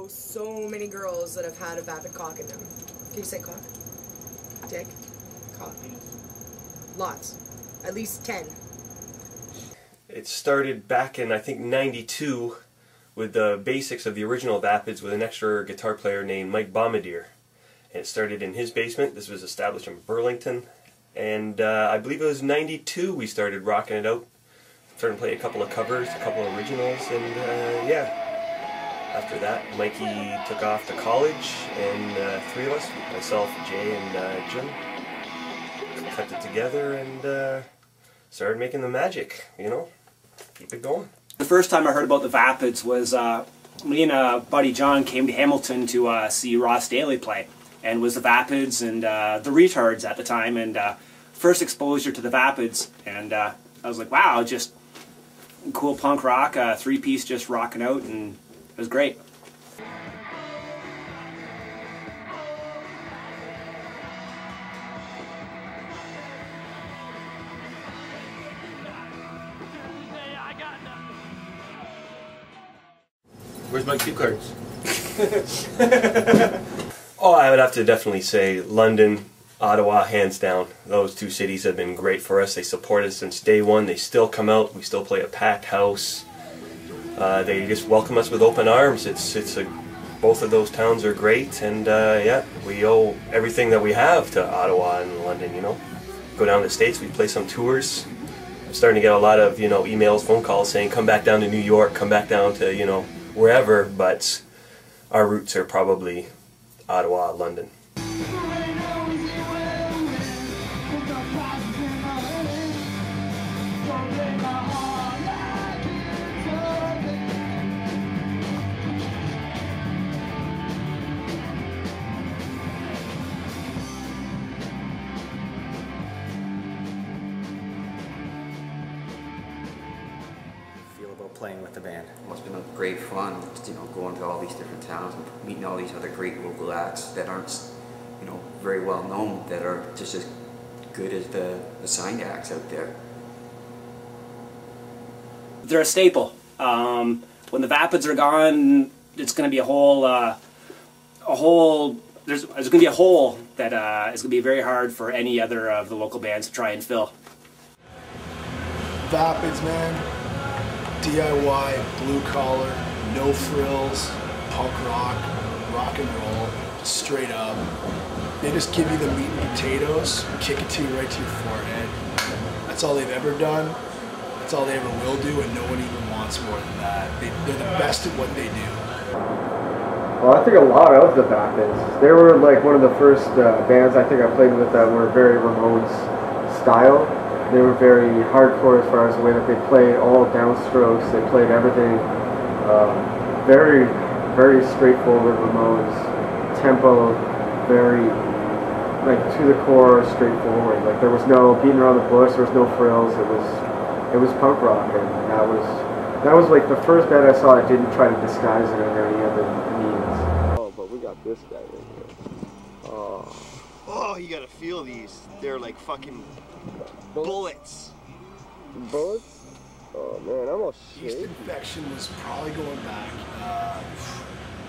so many girls that have had a vapid cock in them. Can you say cock? Dick? Cock. Lots. At least 10. It started back in, I think, '92 with the basics of the original Vapids with an extra guitar player named Mike Bombardier. And it started in his basement. This was established in Burlington. And I believe it was '92 we started rocking it out. Started to play a couple of covers, a couple of originals, and yeah. After that, Mikey took off to college, and three of us, myself, Jay, and Jim, kept it together and started making the magic, you know, keep it going. The first time I heard about the Vapids was me and buddy John came to Hamilton to see Ross Daly play, and it was the Vapids and the Riptides at the time, and first exposure to the Vapids, and I was like, wow, just cool punk rock, three-piece just rocking out, and it was great. Where's my cue cards? Oh, I would have to definitely say London, Ottawa, hands down. Those two cities have been great for us. They support us since day one. They still come out. We still play a packed house. They just welcome us with open arms. Both of those towns are great, and yeah, we owe everything that we have to Ottawa and London. You know, go down to the States. We play some tours. I'm starting to get a lot of emails, phone calls saying come back down to New York, come back down to wherever. But our roots are probably Ottawa, London. Playing with the band? Well, it's been great fun, going to all these different towns and meeting all these other great local acts that aren't, very well known, that are just as good as the signed acts out there. They're a staple. When the Vapids are gone, it's going to be there's going to be a hole that is going to be very hard for any other of the local bands to try and fill. Vapids, man. DIY, blue collar, no frills, punk rock, rock and roll, straight up. They just give you the meat and potatoes, kick it to you right to your forehead. That's all they've ever done. That's all they ever will do, and no one even wants more than that. They're the best at what they do. Well, I think a lot of the Vapids. They were like one of the first bands I think I played with that were very Ramones style. They were very hardcore as far as the way that they played all downstrokes. They played everything very, very straightforward Ramones tempo, very like to the core, straightforward. Like there was no beating around the bush, there was no frills. It was punk rock, and that was like the first band I saw that didn't try to disguise it under any other means. Oh, but we got this guy right here. Oh, you gotta feel these. They're like fucking bullets. Bullets? Oh man, I'm all shit. Yeast Infection was probably going back.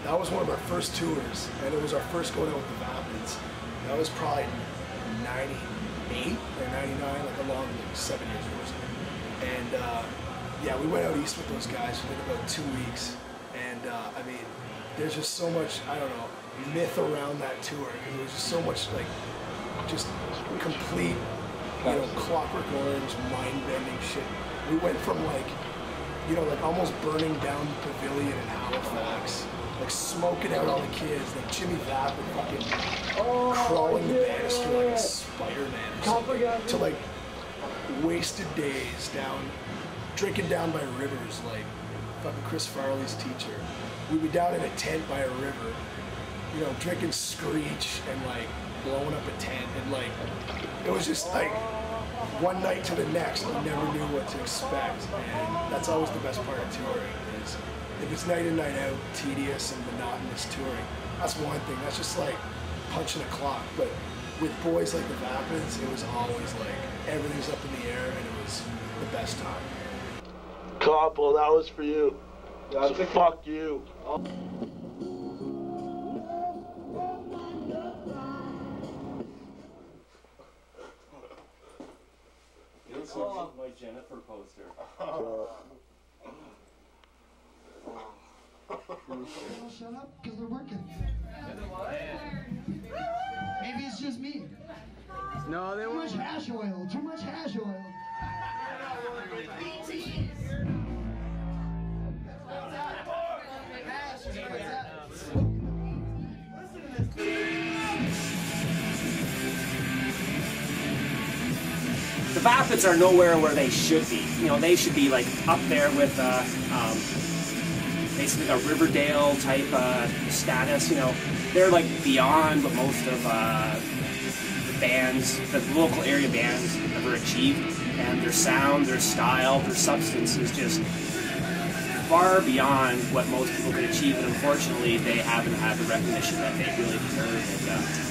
That was one of our first tours, and it was our first going out with the Vapids. That was probably 98 or 99, like along like 7 years ago or something. And yeah, we went out east with those guys for like about 2 weeks, and I mean, there's just so much, I don't know, myth around that tour, because there was just so much like, just complete, Clockwork Orange, mind-bending shit. We went from like, like almost burning down the pavilion in Halifax, like smoking out all the kids, like Jimmy Vapid fucking crawling the banister like a Spider-Man or something, to like wasted days down, drinking down by rivers like fucking Chris Farley's teacher. We'd be down in a tent by a river, drinking Screech and like blowing up a tent, and like it was just like one night to the next, you never knew what to expect, and that's always the best part of touring, is if it's night in, night out, tedious and monotonous touring, that's one thing, that's just like punching a clock, but with boys like the Vapids, it was always like, everything's up in the air, and it was the best time. Copple, that was for you. So fuck you. bumper poster. Shut up, because they're working. Maybe it's just me. No, they Too won't. much hash oil. Too much hash oil. The Vapids are nowhere where they should be. You know, they should be like up there with basically a Riverdale type status. You know, they're like beyond what most of the bands, the local area bands, ever achieved. And their sound, their style, their substance is just far beyond what most people could achieve. And unfortunately, they haven't had the recognition that they really deserve. And,